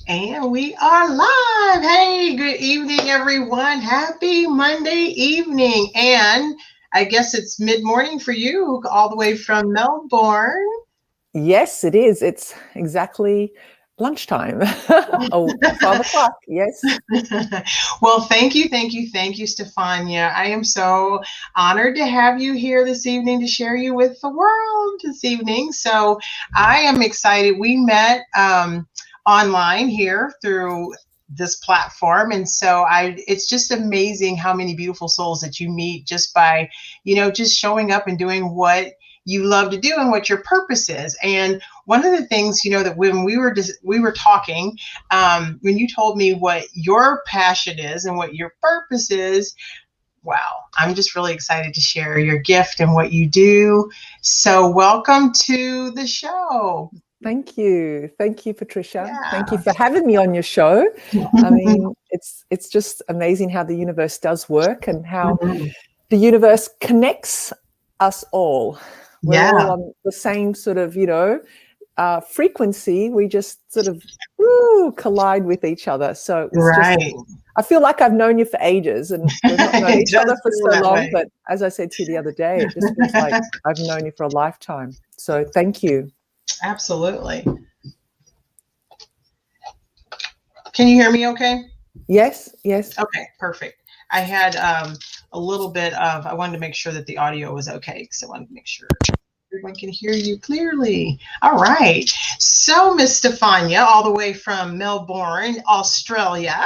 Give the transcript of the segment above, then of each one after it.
And we are live. Hey, good evening, everyone. Happy Monday evening. And I guess it's mid morning for you, all the way from Melbourne. Yes, it is. It's exactly lunchtime. Oh, 12 o'clock. Yes. Well, thank you, Stefania. I am so honored to have you here this evening to share you with the world this evening. So I am excited. We met online here through this platform, and so it's just amazing how many beautiful souls that you meet just by just showing up and doing what you love to do and what your purpose is. And one of the things that when we were talking, when you told me what your passion is and what your purpose is, wow, I'm just really excited to share your gift and what you do. So welcome to the show. Thank you. Thank you, Patricia. Thank you Yeah. for having me on your show. I mean, it's just amazing how the universe does work and how the universe connects us all. We're Yeah. all on the same sort of, frequency. We just sort of collide with each other. So it's just, Right. I feel like I've known you for ages and we've not known It each does other for feel so that long. way. But as I said to you the other day, it just feels like I've known you for a lifetime. So thank you. Absolutely. Can you hear me okay? Yes, yes. Okay, perfect. I had a little bit of, I wanted to make sure that the audio was okay because I wanted to make sure everyone can hear you clearly. All right. So, Miss Stefania, all the way from Melbourne, Australia,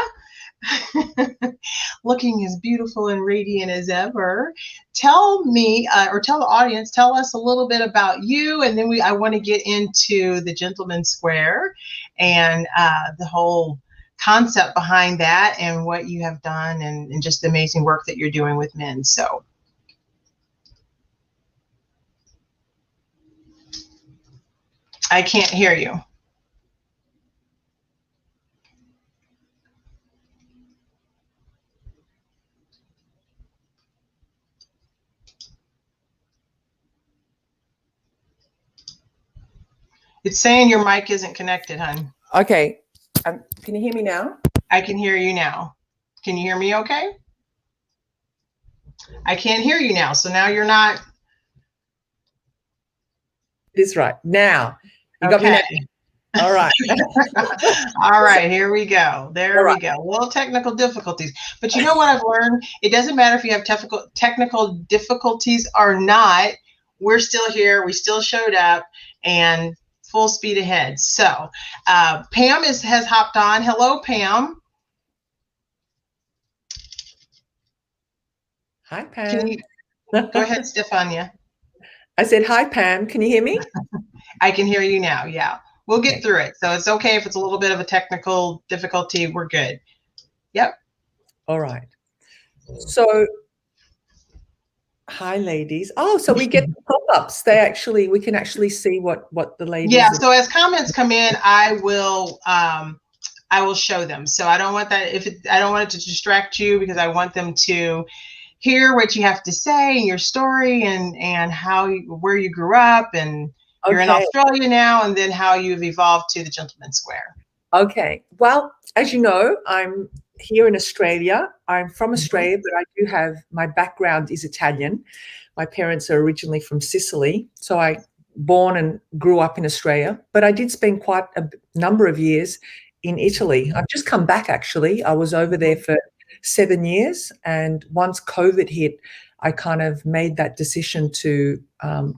looking as beautiful and radiant as ever. Tell me, or tell the audience, tell us a little bit about you, and then I want to get into the Gentleman Square and the whole concept behind that and what you have done and just the amazing work that you're doing with men. So I can't hear you. It's saying your mic isn't connected, hon. Okay. Can you hear me now? I can hear you now. Can you hear me okay? I can't hear you now. So now you're not. It is right. Now. You got me now. All right. All right, here we go. There we go. A little technical difficulties. But you know what I've learned? It doesn't matter if you have technical difficulties or not. We're still here. We still showed up and full speed ahead. So Pam has hopped on. Hello, Pam. Hi, Pam. Go ahead, Stefania. I said, hi, Pam. Can you hear me? I can hear you now. Yeah. We'll get through it. So it's okay if it's a little bit of a technical difficulty. We're good. Yep. All right. So, hi, ladies. Oh, so we get the pop-ups. We can actually see what the ladies. Yeah. So as comments come in, I will show them. So I don't want that I don't want it to distract you because I want them to hear what you have to say and your story and where you grew up and you're in Australia now and then how you've evolved to the Gentleman Square. Okay. Well, as you know, I'm here in Australia. I'm from Australia, but I do have, my background is Italian. My parents are originally from Sicily. So I born and grew up in Australia, but I did spend quite a number of years in Italy. I've just come back, actually. I was over there for 7 years. And once COVID hit, I kind of made that decision to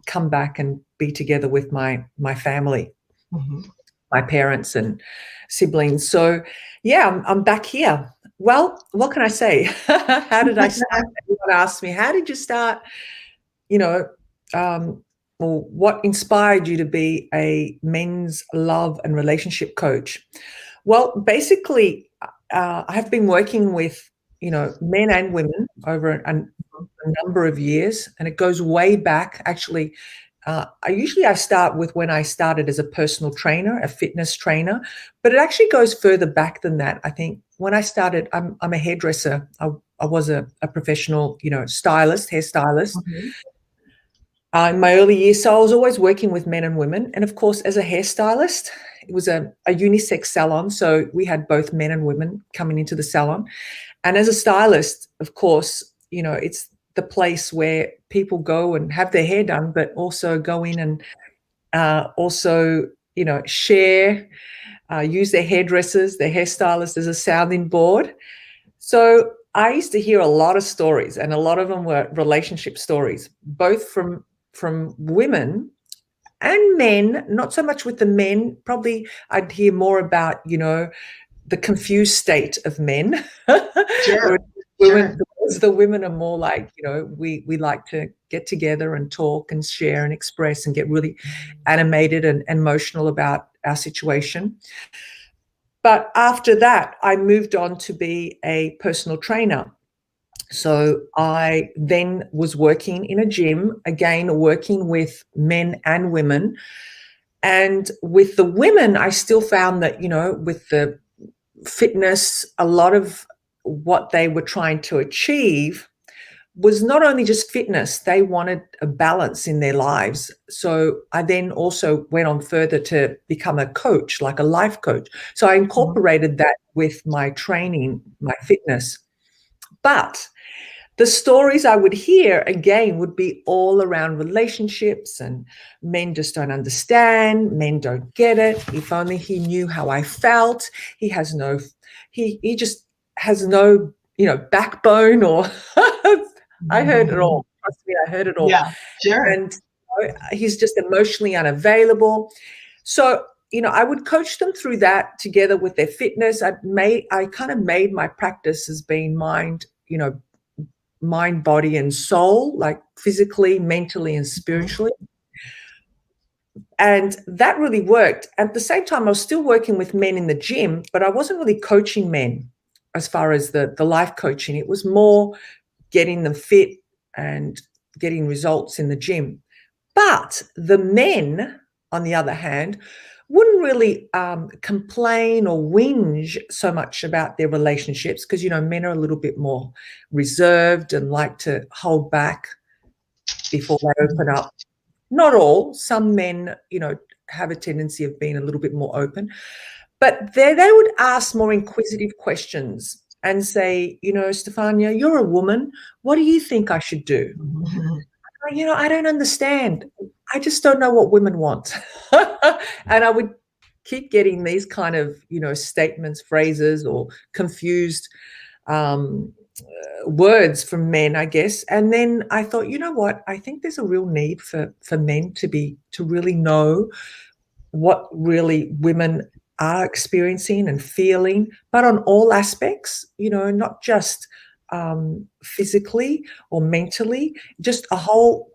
come back and be together with my family, my parents and siblings. So, yeah, I'm back here. Well, what can I say? How did I start? Everyone asks me, how did you start? Or what inspired you to be a men's love and relationship coach? Well, basically, I have been working with, men and women over a number of years, and it goes way back. Actually, I start with when I started as a personal trainer, a fitness trainer, but it actually goes further back than that. I think when I started, I'm a hairdresser. I was a professional, hairstylist. In my early years. So I was always working with men and women. And of course, as a hairstylist, It was a unisex salon, so we had both men and women coming into the salon. And as a stylist, of course, it's the place where people go and have their hair done, but also go in and also, share, use their hairdressers, their hairstylist as a sounding board. So I used to hear a lot of stories, and a lot of them were relationship stories, both from women and men. Not so much with the men. Probably I'd hear more about, the confused state of men. Sure. Women, the women are more like, we like to get together and talk and share and express and get really animated and emotional about our situation. But after that, I moved on to be a personal trainer. So I then was working in a gym, again, working with men and women. And with the women, I still found that, with the fitness, a lot of what they were trying to achieve was not only just fitness, they wanted a balance in their lives. So I then also went on further to become a coach, like a life coach. So I incorporated that with my training, my fitness. But the stories I would hear, again, would be all around relationships, and men just don't understand, men don't get it. If only he knew how I felt. He just has no, backbone, or I heard it all. Trust me, I heard it all. Yeah, sure. And he's just emotionally unavailable. So, I would coach them through that together with their fitness. I kind of made my practice as being mind, body, and soul, like physically, mentally, and spiritually. And that really worked. At the same time, I was still working with men in the gym, but I wasn't really coaching men as far as the life coaching. It was more getting them fit and getting results in the gym. But the men, on the other hand, wouldn't really complain or whinge so much about their relationships, because, men are a little bit more reserved and like to hold back before they open up. Not all. Some men, have a tendency of being a little bit more open. But they would ask more inquisitive questions and say, Stefania, you're a woman. What do you think I should do? I don't understand. I just don't know what women want. And I would keep getting these kind of, statements, phrases, or confused words from men, I guess. And then I thought, you know what? I think there's a real need for men to really know what really women are experiencing and feeling, but on all aspects, not just physically or mentally, just a whole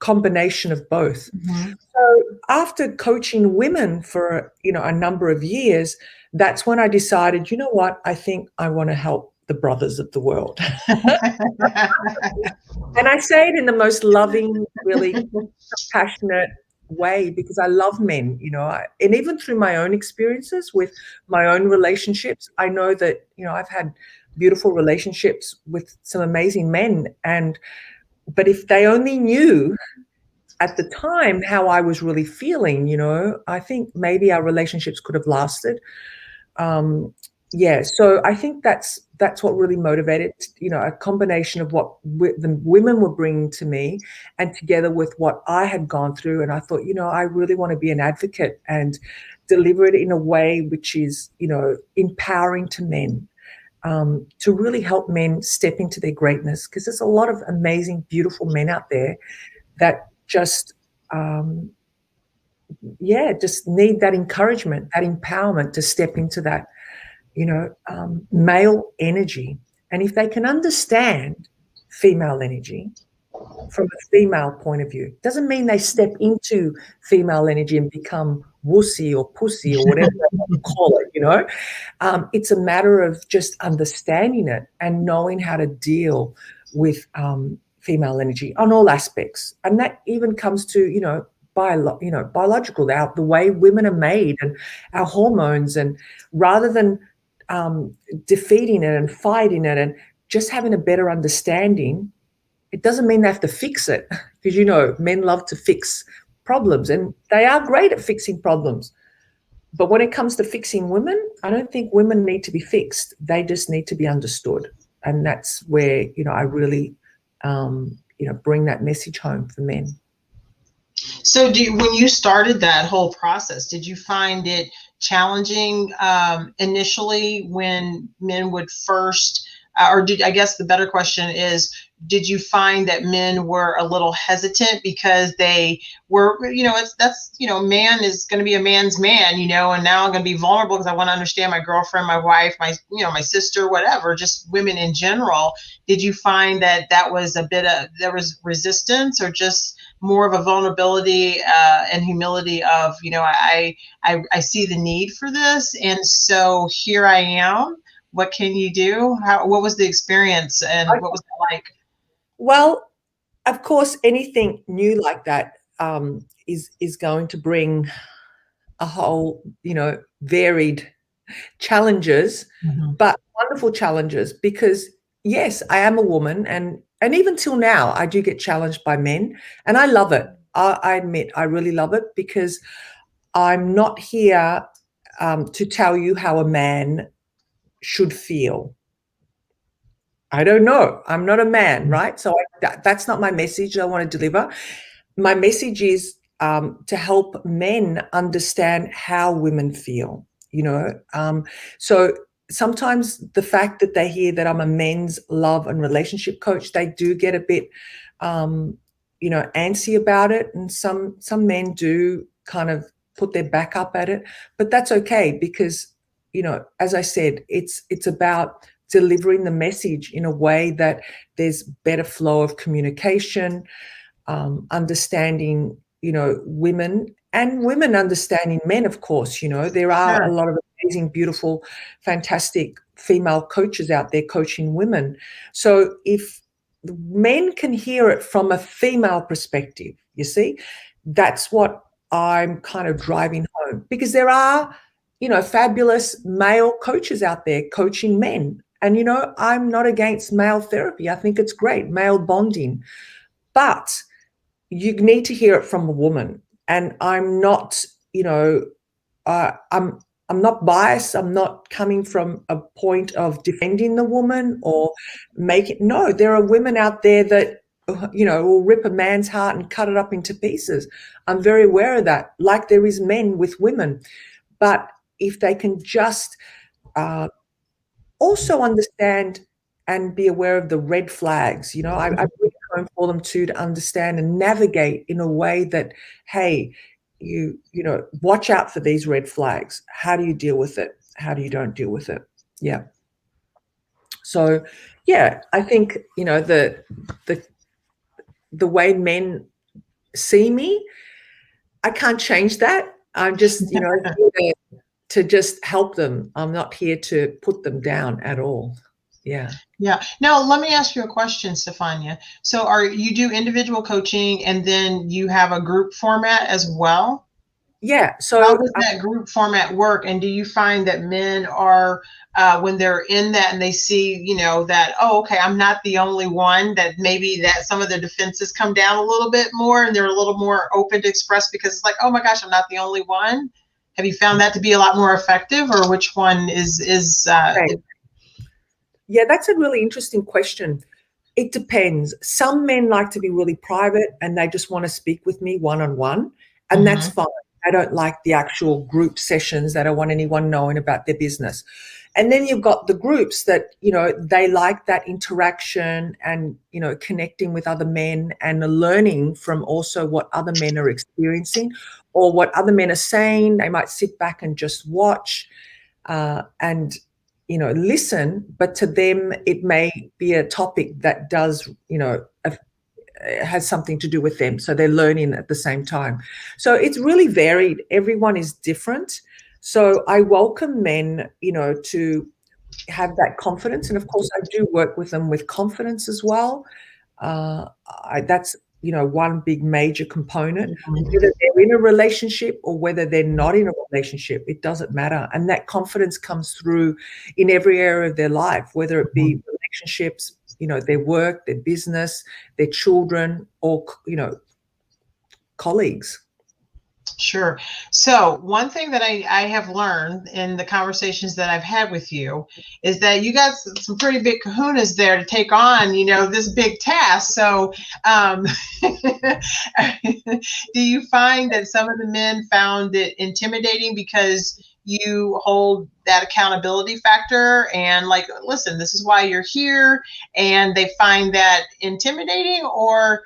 combination of both. So after coaching women for, a number of years, that's when I decided, you know what, I think I want to help the brothers of the world. And I say it in the most loving, really compassionate way, because I love men, and even through my own experiences with my own relationships, I know that, I've had beautiful relationships with some amazing men. But if they only knew at the time how I was really feeling, I think maybe our relationships could have lasted. So I think that's what really motivated, a combination of what the women were bringing to me, and together with what I had gone through. And I thought, I really want to be an advocate and deliver it in a way which is, empowering to men, to really help men step into their greatness, because there's a lot of amazing, beautiful men out there that just just need that encouragement, that empowerment to step into that, male energy. And if they can understand female energy from a female point of view, doesn't mean they step into female energy and become wussy or pussy or whatever they want to call it, it's a matter of just understanding it and knowing how to deal with female energy on all aspects. And that even comes to, biological, the way women are made and our hormones. And rather than defeating it and fighting it and just having a better understanding, it doesn't mean they have to fix it, because, men love to fix problems, and they are great at fixing problems. But when it comes to fixing women, I don't think women need to be fixed. They just need to be understood. And that's where, I really, bring that message home for men. So when you started that whole process, did you find it challenging initially when men would first, I guess the better question is, did you find that men were a little hesitant because they were, man is going to be a man's man, and now I'm going to be vulnerable because I want to understand my girlfriend, my wife, my sister, whatever, just women in general. Did you find that was there was resistance, or just more of a vulnerability and humility of, I see the need for this, and so here I am. What can you do? What was the experience, and what was it like? Well, of course, anything new like that is going to bring a whole, varied challenges, but wonderful challenges, because yes, I am a woman, and even till now, I do get challenged by men, and I love it. I admit I really love it, because I'm not here to tell you how a man should feel. I don't know. I'm not a man, right? So that's not my message I want to deliver. My message is to help men understand how women feel, So sometimes the fact that they hear that I'm a men's love and relationship coach, they do get a bit, antsy about it. And some men do kind of put their back up at it, but that's okay, because, as I said, it's about delivering the message in a way that there's better flow of communication, understanding, women, and women understanding men, of course. There are a lot of amazing, beautiful, fantastic female coaches out there coaching women. So if men can hear it from a female perspective, you see, that's what I'm kind of driving home, because there are, fabulous male coaches out there coaching men. And, I'm not against male therapy. I think it's great, male bonding. But you need to hear it from a woman. And I'm not, I'm not biased. I'm not coming from a point of defending the woman or no, there are women out there that, will rip a man's heart and cut it up into pieces. I'm very aware of that, like there is men with women. But if they can just also understand and be aware of the red flags, I bring it home for them too, to understand and navigate in a way that, hey, you watch out for these red flags. How do you deal with it? How do you don't deal with it? Yeah. So, yeah, I think, the way men see me, I can't change that. I'm just, here to just help them. I'm not here to put them down at all. Yeah. Yeah. Now, let me ask you a question, Stefania. So you do individual coaching, and then you have a group format as well? Yeah. So how does that group format work? And do you find that men are, when they're in that and they see, that, oh, okay, I'm not the only one, that maybe that some of their defenses come down a little bit more and they're a little more open to express, because it's like, oh my gosh, I'm not the only one. Have you found that to be a lot more effective, or which one is Yeah, that's a really interesting question. It depends. Some men like to be really private and they just want to speak with me one-on-one, and that's fine. I don't like the actual group sessions. They don't want anyone knowing about their business. And then you've got the groups that, they like that interaction and, connecting with other men and learning from also what other men are experiencing or what other men are saying. They might sit back and just watch and listen, but to them it may be a topic that does, has something to do with them. So they're learning at the same time. So it's really varied. Everyone is different. So I welcome men, to have that confidence. And of course, I do work with them with confidence as well. That's, one big major component. Whether they're in a relationship or whether they're not in a relationship, it doesn't matter. And that confidence comes through in every area of their life, whether it be relationships, their work, their business, their children, or, colleagues. Sure. So one thing that I have learned in the conversations that I've had with you is that you got some pretty big kahunas there to take on, this big task. So um, do you find that some of the men found it intimidating because you hold that accountability factor and like, listen, this is why you're here, and they find that intimidating? Or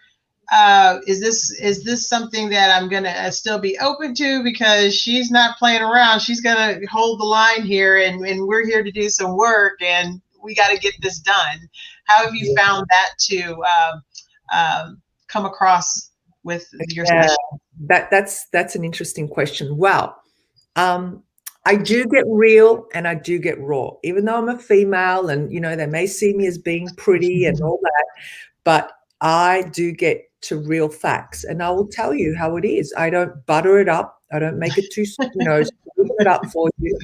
is this something that I'm gonna still be open to because she's not playing around? She's gonna hold the line here, and we're here to do some work, and we got to get this done. How have you found that to come across with your Yeah, session? that's an interesting question. Well, I do get real and I do get raw, even though I'm a female and they may see me as being pretty and all that, but I do get to real facts, and I will tell you how it is. I don't butter it up. I don't make it too, sweeten it up for you.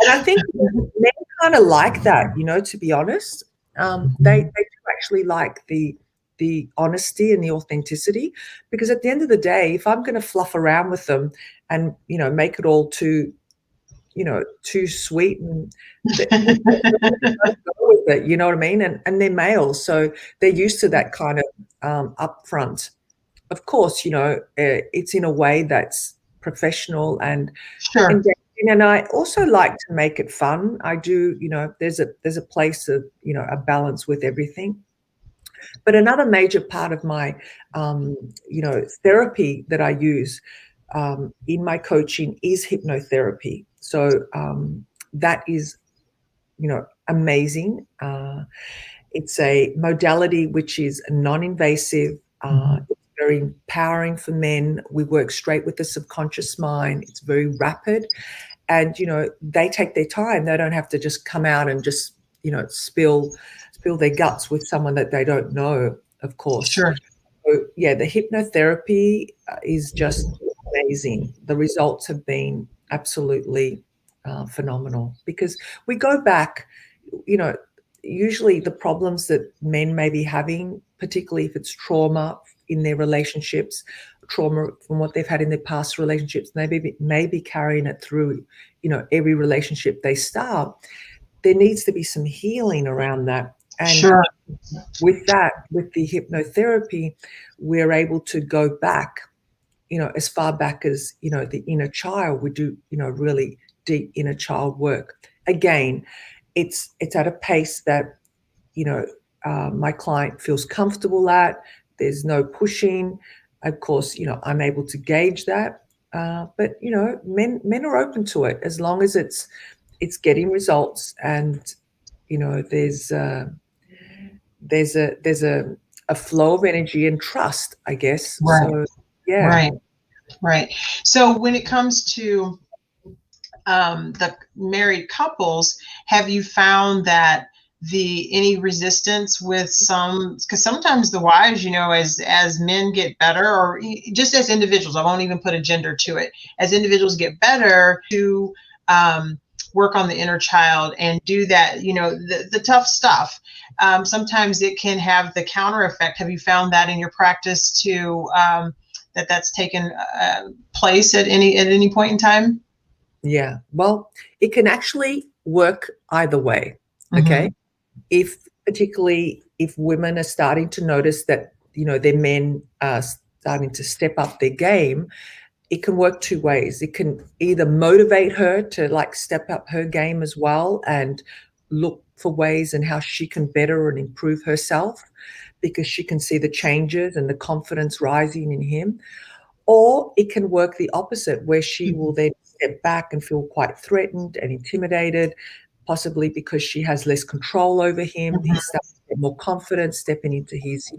And I think men kind of like that, to be honest. They do actually like the honesty and the authenticity, because at the end of the day, if I'm going to fluff around with them and make it all too sweet, and they don't go with it, you know what I mean? And they're males, so they're used to that kind of upfront. Of course, it's in a way that's professional and Sure. engaging. And I also like to make it fun. I do, there's a place of, a balance with everything. But another major part of my, therapy that I use in my coaching is hypnotherapy. So that is, amazing. It's a modality which is non-invasive. It's very empowering for men. We work straight with the subconscious mind. It's very rapid. And, they take their time. They don't have to just come out and just, spill their guts with someone that they don't know, of course. Sure. So, yeah, the hypnotherapy is just amazing. The results have been absolutely phenomenal, because we go back, usually the problems that men may be having, particularly if it's trauma in their relationships, trauma from what they've had in their past relationships, may be carrying it through, every relationship they start. There needs to be some healing around that. And Sure. with the hypnotherapy, we're able to go back, as far back as, the inner child. We do, really deep inner child work. Again, it's at a pace that, my client feels comfortable at. There's no pushing. Of course, I'm able to gauge that. But, men are open to it as long as it's getting results, and, there's a flow of energy and trust, I guess. Right. So, yeah. Right. Right. So when it comes to the married couples, have you found that any resistance with some, because sometimes the wives, as men get better, or just as individuals, I won't even put a gender to it, as individuals get better to work on the inner child and do that, the tough stuff, sometimes it can have the counter effect. Have you found that in your practice too, that's taken place at any point in time? Yeah. Well, it can actually work either way. Okay. Particularly if women are starting to notice that, their men are starting to step up their game, it can work two ways. It can either motivate her to step up her game as well and look for ways and how she can better and improve herself, because she can see the changes and the confidence rising in him. Or it can work the opposite, where she will then step back and feel quite threatened and intimidated, possibly because she has less control over him. He starts to get more confident, stepping into his,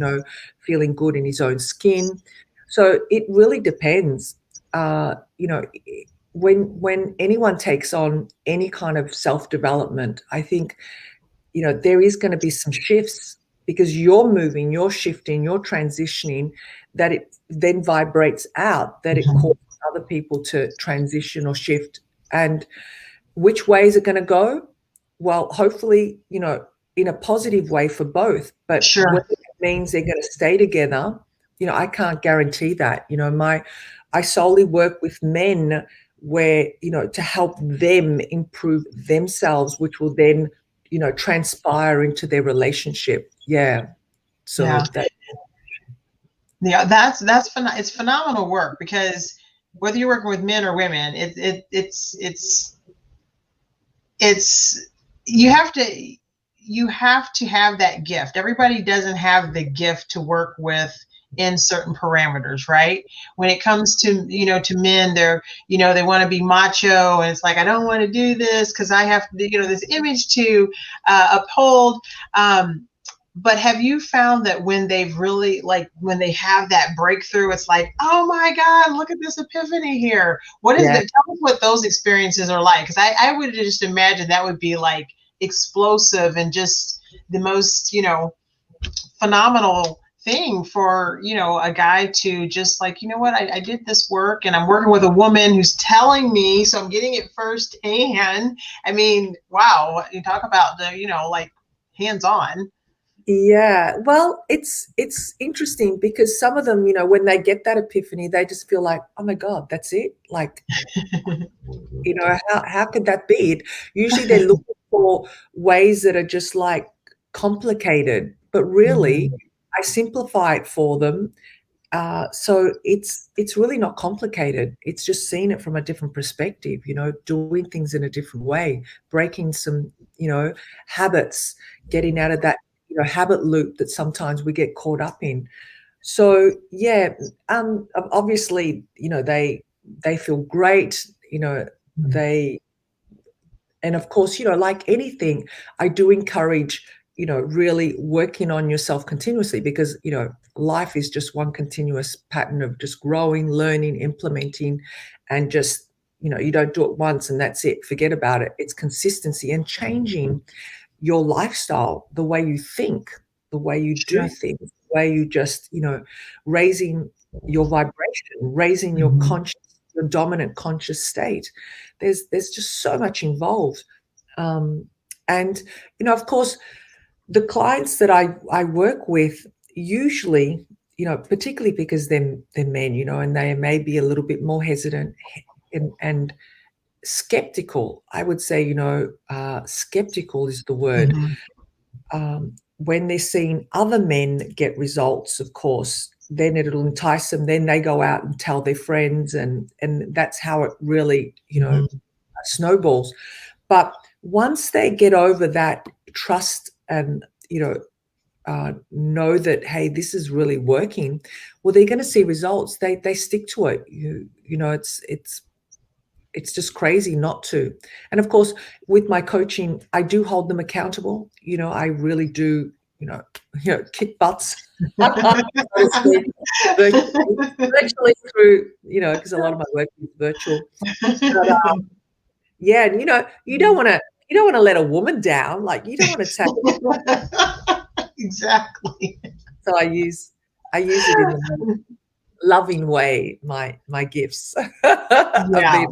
feeling good in his own skin. So it really depends. When anyone takes on any kind of self-development, I think, there is going to be some shifts, because you're moving, you're shifting, you're transitioning, that it then vibrates out, that it causes other people to transition or shift. And which way is it going to go? Well, hopefully, in a positive way for both. But Sure. whether it means they're going to stay together, I can't guarantee that. I solely work with men where, to help them improve themselves, which will then, transpire into their relationship. Yeah. So Yeah. Yeah, it's phenomenal work, because whether you're working with men or women, it's you have to have that gift. Everybody doesn't have the gift to work with in certain parameters, right? When it comes to, to men, they're, they want to be macho, and it's like, I don't want to do this because I have, this image to uphold. But have you found that when they've really, like, when they have that breakthrough, it's like, oh my God, look at this epiphany here. What is Yeah. it? Tell us what those experiences are like. Because I would just imagine that would be like explosive and just the most, phenomenal thing for, a guy to just like, you know what, I did this work and I'm working with a woman who's telling me, so I'm getting it firsthand. I mean, wow, you talk about the, like hands-on. Yeah, well, it's interesting because some of them, when they get that epiphany, they just feel like, oh my God, that's it. Like, how could that be? Usually they're looking for ways that are just like complicated, but really I simplify it for them. So it's really not complicated. It's just seeing it from a different perspective, doing things in a different way, breaking some, habits, getting out of that, habit loop that sometimes we get caught up in. So yeah, obviously, they feel great, they, and of course, like anything, I do encourage, really working on yourself continuously, because, life is just one continuous pattern of just growing, learning, implementing, and just, you don't do it once and that's it. Forget about it. It's consistency and changing your lifestyle, the way you think, the way you do Sure. things, the way you just, raising your vibration, raising your conscious, your dominant conscious state. There's just so much involved. And, of course, the clients that I work with usually, particularly because they're men, and they may be a little bit more hesitant and skeptical. I would say, skeptical is the word. When they're seeing other men get results, of course, then it'll entice them. Then they go out and tell their friends, and that's how it really, snowballs. But once they get over that trust and, know that, hey, this is really working, well, they're going to see results. They stick to it. It's just crazy not to. And of course, with my coaching, I do hold them accountable. I really do, kick butts. Honestly, virtually through, because a lot of my work is virtual. But, yeah, and you don't want to let a woman down. Like, you don't want to take. Exactly. So I use it in a loving way. My gifts. Yeah,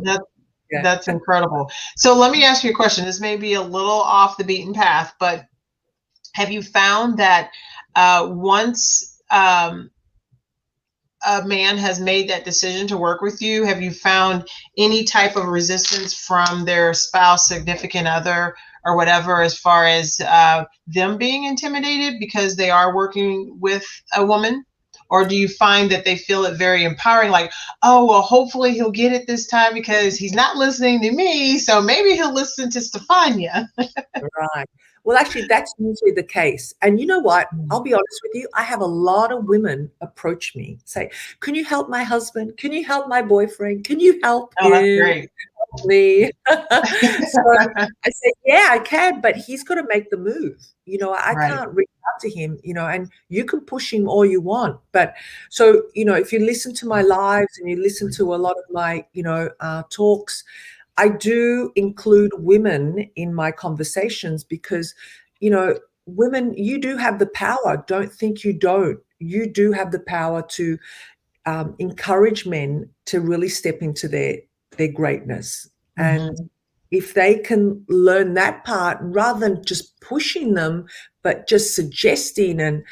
Yeah. that's incredible. So let me ask you a question. This may be a little off the beaten path, but have you found that once a man has made that decision to work with you, have you found any type of resistance from their spouse, significant other, or whatever, as far as them being intimidated because they are working with a woman? Or do you find that they feel it very empowering, like, oh, well, hopefully he'll get it this time because he's not listening to me, so maybe he'll listen to Stefania? Right. Well, actually, that's usually the case. And you know what? I'll be honest with you. I have a lot of women approach me, say, can you help my husband? Can you help my boyfriend? Can you help Oh, that's him? great. Me. So I say, yeah, I can, but he's got to make the move. I Right. can't reach out to him, and you can push him all you want. But so, if you listen to my lives and you listen to a lot of my, talks, I do include women in my conversations because, women, you do have the power. Don't think you don't. You do have the power to encourage men to really step into their greatness. And if they can learn that part rather than just pushing them, but just suggesting and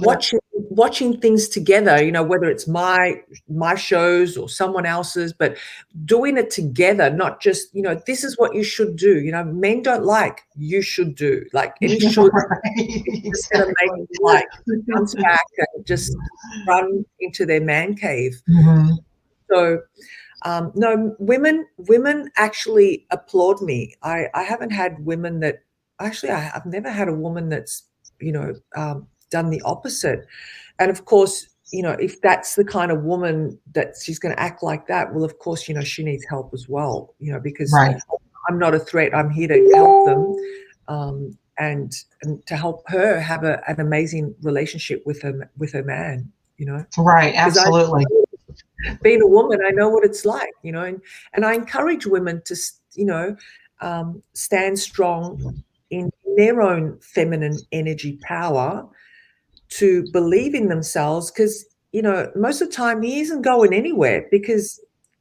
watching things together, you know, whether it's my shows or someone else's, but doing it together, not just, you know, this is what you should do. You know, men don't like you should do, like any should. It's just going to make them like bounce back and just run into their man cave. Mm-hmm. So no, women actually applaud me. I haven't had women that actually I've never had a woman that's, you know, done the opposite. And of course, you know, if that's the kind of woman that she's going to act like that, well, of course, you know, she needs help as well, you know, because Right. I'm not a threat. I'm here to help them, and to help her have an amazing relationship with her man, you know. Right. Because Absolutely. being a woman, I know what it's like, you know, and I encourage women to, you know, stand strong in their own feminine energy power, to believe in themselves, because, you know, most of the time he isn't going anywhere, because,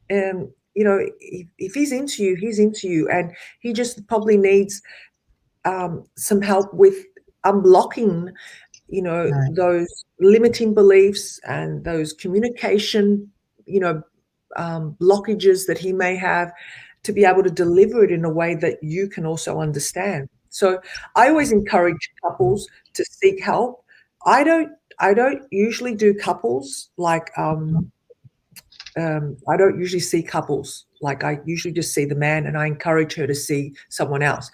you know, if he's into you, he's into you, and he just probably needs some help with unblocking, you know, Right. those limiting beliefs and those communication, you know, blockages that he may have, to be able to deliver it in a way that you can also understand. So I always encourage couples to seek help. I don't usually do couples like I don't usually see couples. Like, I usually just see the man, and I encourage her to see someone else.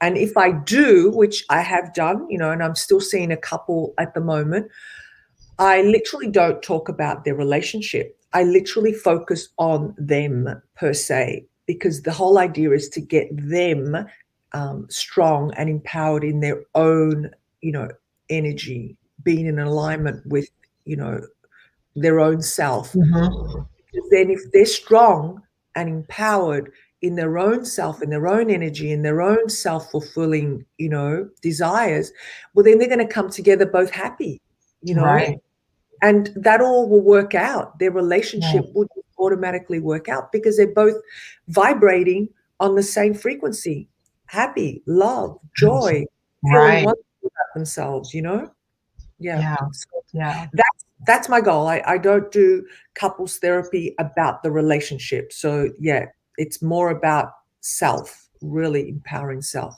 And if I do, which I have done, you know, and I'm still seeing a couple at the moment, I literally don't talk about their relationship. I literally focus on them per se, because the whole idea is to get them strong and empowered in their own, you know, energy, being in alignment with, you know, their own self. Mm-hmm. Because then if they're strong and empowered in their own self, in their own energy, in their own self-fulfilling, you know, desires, well, then they're going to come together both happy, you know, Right. and that all will work out. Their Right. relationship will automatically work out, because they're both vibrating on the same frequency: happy, love, joy, feeling Right. wonderful about themselves, you know. Yeah. Yeah. So Yeah. that's my goal. I don't do couples therapy about the relationship. So yeah, it's more about self, really empowering self,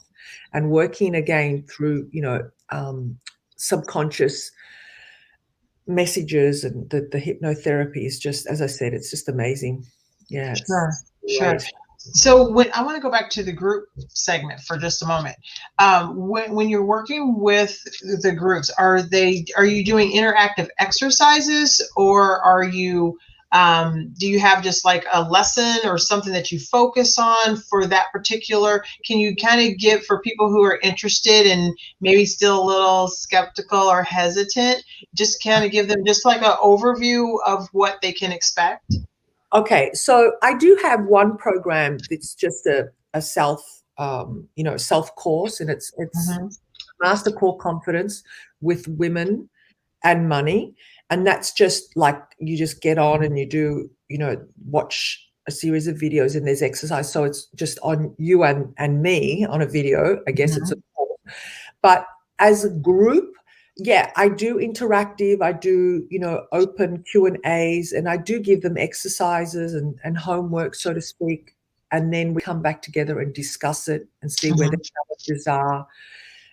and working again through, you know, subconscious messages, and the hypnotherapy is just, as I said, it's just amazing. Yeah, it's Sure. Sure. great. So when I want to go back to the group segment for just a moment, when you're working with the groups, are you doing interactive exercises, or are you do you have just like a lesson or something that you focus on for that particular? Can you kind of give, for people who are interested and maybe still a little skeptical or hesitant, just kind of give them just like an overview of what they can expect? Okay, so I do have one program that's just a self, you know, self course, and it's Mm-hmm. Master Core Confidence with Women and Money. And that's just like, you just get on and you do, you know, watch a series of videos, and there's exercise. So it's just on you and me on a video. I guess it's a course. But as a group, yeah, I do interactive. I do, you know, open Q&As, and I do give them exercises and homework, so to speak. And then we come back together and discuss it and see where the Mm-hmm. challenges are.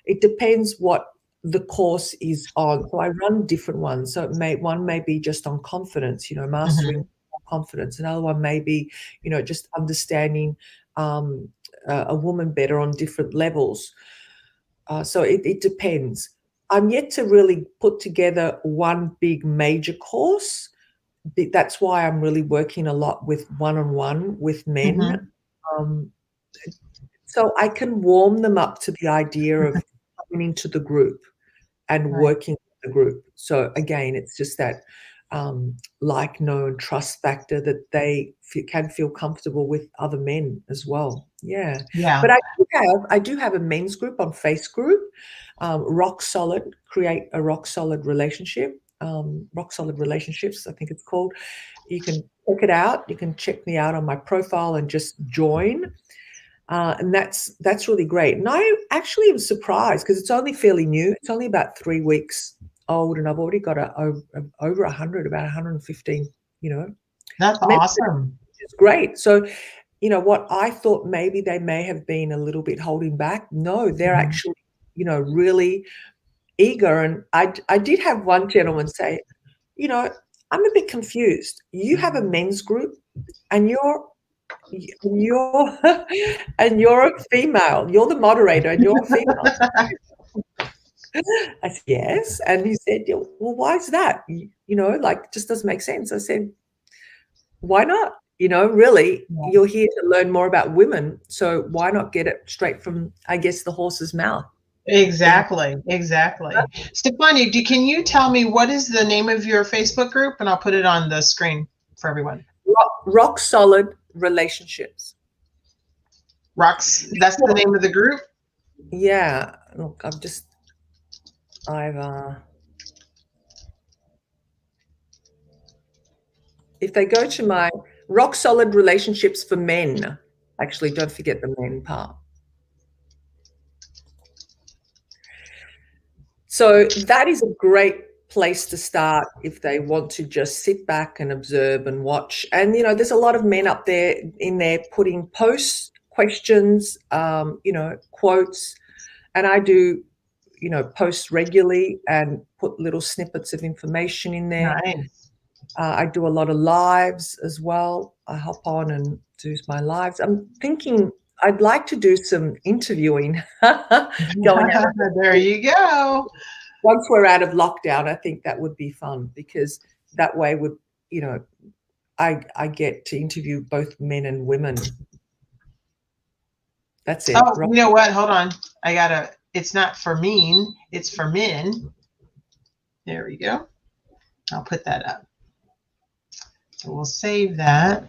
It depends what the course is on. So I run different ones. So one may be just on confidence, you know, Mm-hmm. mastering confidence. Another one may be, you know, just understanding a woman better on different levels. So it depends. I'm yet to really put together one big major course. That's why I'm really working a lot with one-on-one with men. Mm-hmm. Um, so I can warm them up to the idea of coming into the group and Right. working with the group. So again, it's just that like, know, and trust factor, that they can feel comfortable with other men as well. Yeah, Yeah. but I do have a men's group on Face Group, Rock Solid, create a rock solid relationship. Rock Solid Relationships, I think it's called. You can check it out. You can check me out on my profile and just join. And that's really great. And I actually was surprised because it's only fairly new. It's only about 3 weeks old, and I've already got over 100, about 115, That's members, awesome. which is great. So, what I thought maybe they may have been a little bit holding back. No, they're Mhm. actually, really eager. And I did have one gentleman say, I'm a bit confused. You have a men's group and you're and you're a female. You're the moderator and you're a female. I said, yes. And he said, yeah, well, why is that? Just doesn't make sense. I said, why not? Really, Yeah. you're here to learn more about women. So why not get it straight from, I guess, the horse's mouth? Exactly. Stefania, can you tell me what is the name of your Facebook group? And I'll put it on the screen for everyone. Rock solid relationships. That's the name of the group? Yeah. Look, if they go to my Rock Solid Relationships for Men, actually, don't forget the men part. So that is a great place to start if they want to just sit back and observe and watch. And, there's a lot of men up there in there putting posts, questions, quotes. And I do, post regularly and put little snippets of information in there. Nice. I do a lot of lives as well. I hop on and do my lives. I'm thinking I'd like to do some interviewing going out. There you go. Once we're out of lockdown, I think that would be fun because that way I get to interview both men and women. That's it. Oh, you know what? Hold on. It's not for mean, it's for men. There we go. I'll put that up. So we'll save that.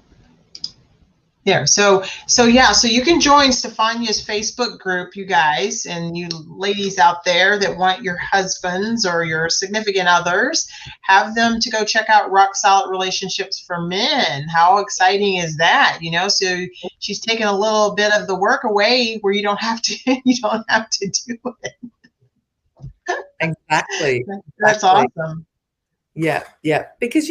There. So you can join Stefania's Facebook group, you guys, and you ladies out there that want your husbands or your significant others, have them to go check out Rock Solid Relationships for Men. How exciting is that? So she's taking a little bit of the work away where you don't have to do it. Exactly. That's awesome. Yeah. Because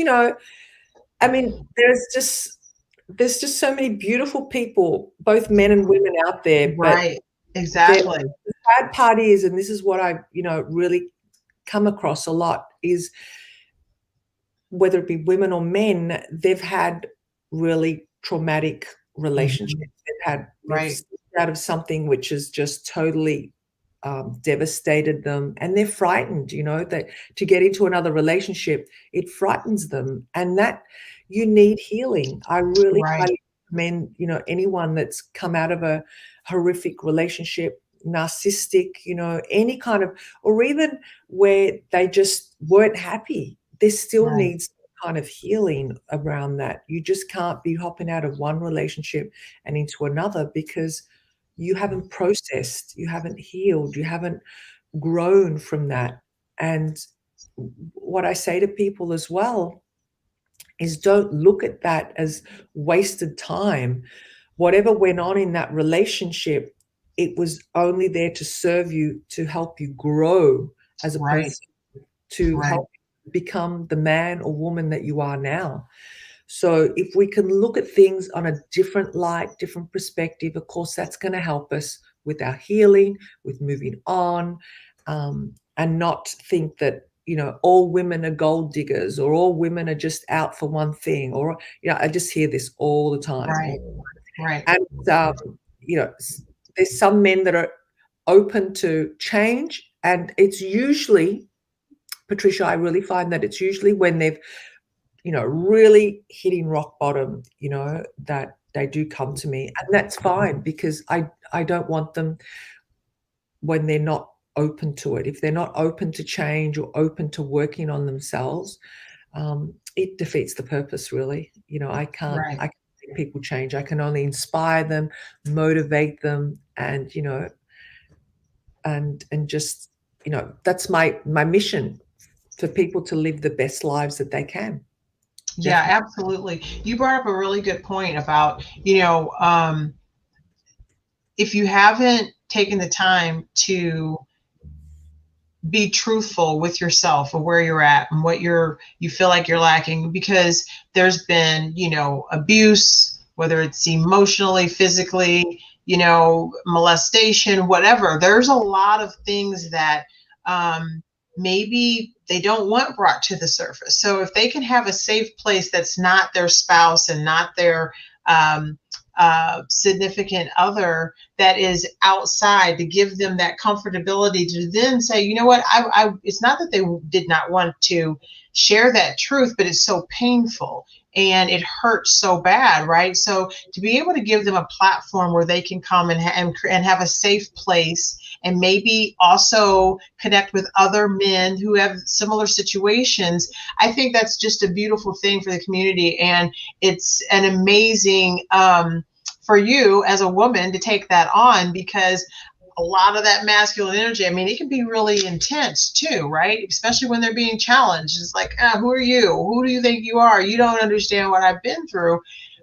there's just so many beautiful people, both men and women out there. Right. Exactly. The sad part is, and this is what I, really come across a lot, is whether it be women or men, they've had really traumatic relationships. They've stepped out of something which has just totally devastated them, and they're frightened, that to get into another relationship, it frightens them, and that you need healing. I really highly recommend, anyone that's come out of a horrific relationship, narcissistic, any kind of, or even where they just weren't happy, there still needs kind of healing around that. You just can't be hopping out of one relationship and into another because you haven't processed, you haven't healed, you haven't grown from that. And what I say to people as well is don't look at that as wasted time. Whatever went on in that relationship, it was only there to serve you, to help you grow as a person, to help you become the man or woman that you are now. So if we can look at things on a different light, different perspective, of course, that's going to help us with our healing, with moving on, and not think that, all women are gold diggers or all women are just out for one thing. Or, I just hear this all the time. Right. And, there's some men that are open to change. And it's usually, Patricia, I really find that it's usually when they've, really hitting rock bottom, that they do come to me. And that's fine because I don't want them when they're not open to it. If they're not open to change or open to working on themselves, it defeats the purpose, really. I can't make people change. I can only inspire them, motivate them, and, and just, that's my mission, for people to live the best lives that they can. Yeah, absolutely. You brought up a really good point about, if you haven't taken the time to be truthful with yourself of where you're at and what you feel like you're lacking, because there's been, abuse, whether it's emotionally, physically, molestation, whatever. There's a lot of things that maybe they don't want brought to the surface. So if they can have a safe place that's not their spouse and not their significant other, that is outside, to give them that comfortability to then say, you know what, it's not that they did not want to share that truth, but it's so painful and it hurts so bad, right? So to be able to give them a platform where they can come and have a safe place, and maybe also connect with other men who have similar situations, I think that's just a beautiful thing for the community. And it's an amazing for you as a woman to take that on, because a lot of that masculine energy, I mean, it can be really intense too, right? Especially when they're being challenged. It's like, who are you? Who do you think you are? You don't understand what I've been through.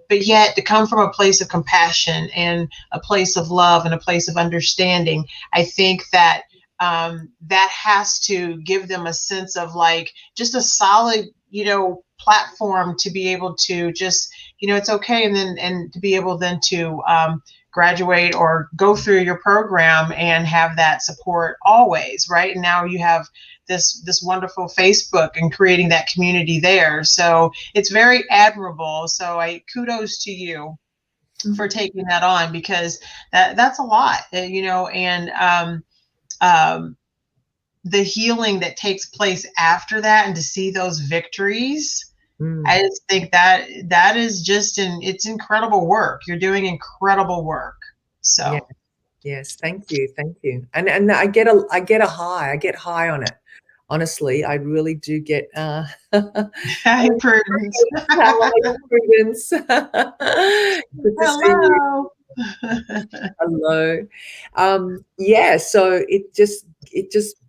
But yet to come from a place of compassion and a place of love and a place of understanding, I think that that has to give them a sense of like just a solid, platform to be able to just, it's okay. And to be able then to graduate or go through your program and have that support always, right? And now you have this wonderful Facebook and creating that community there. So it's very admirable. So kudos to you for taking that on, because that's a lot, and the healing that takes place after that, and to see those victories. I just think that is just it's incredible work. You're doing incredible work. So yeah. Yes, thank you, and I get a high. I get high on it. Honestly, I really do get. Hi, Prudence. Hello, Prudence. Good to see you. Hello. Yeah. So it just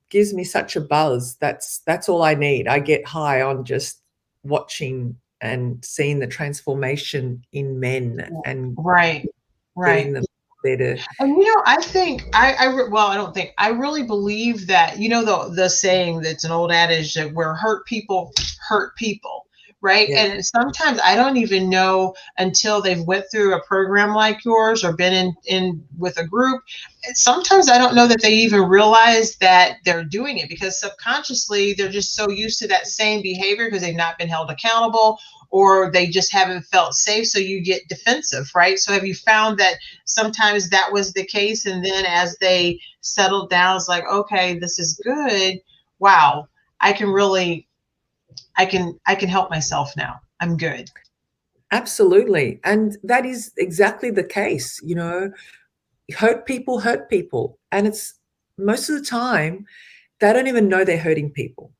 gives me such a buzz. That's all I need. I get high on just watching and seeing the transformation in men and right. getting them better. And I think I don't think, I really believe that, the saying that's an old adage that where hurt people, right? Yeah. And sometimes I don't even know until they've went through a program like yours or been in with a group. Sometimes I don't know that they even realize that they're doing it, because subconsciously they're just so used to that same behavior because they've not been held accountable, or they just haven't felt safe. So you get defensive, right? So have you found that sometimes that was the case, and then as they settled down, it's like, okay, this is good. Wow, I can help myself now. I'm good. Absolutely. And that is exactly the case. Hurt people. And it's most of the time, they don't even know they're hurting people.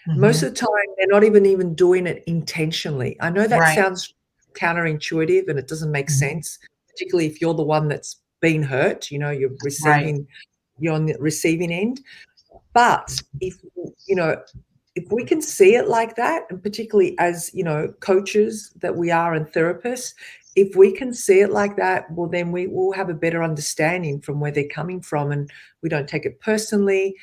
Mm-hmm. Most of the time, they're not even doing it intentionally. I know that sounds counterintuitive and it doesn't make sense, particularly if you're the one that's been hurt, you're receiving, you're on the receiving end. But if we can see it like that, and particularly as, coaches that we are and therapists, if we can see it like that, well, then we will have a better understanding from where they're coming from, and we don't take it personally.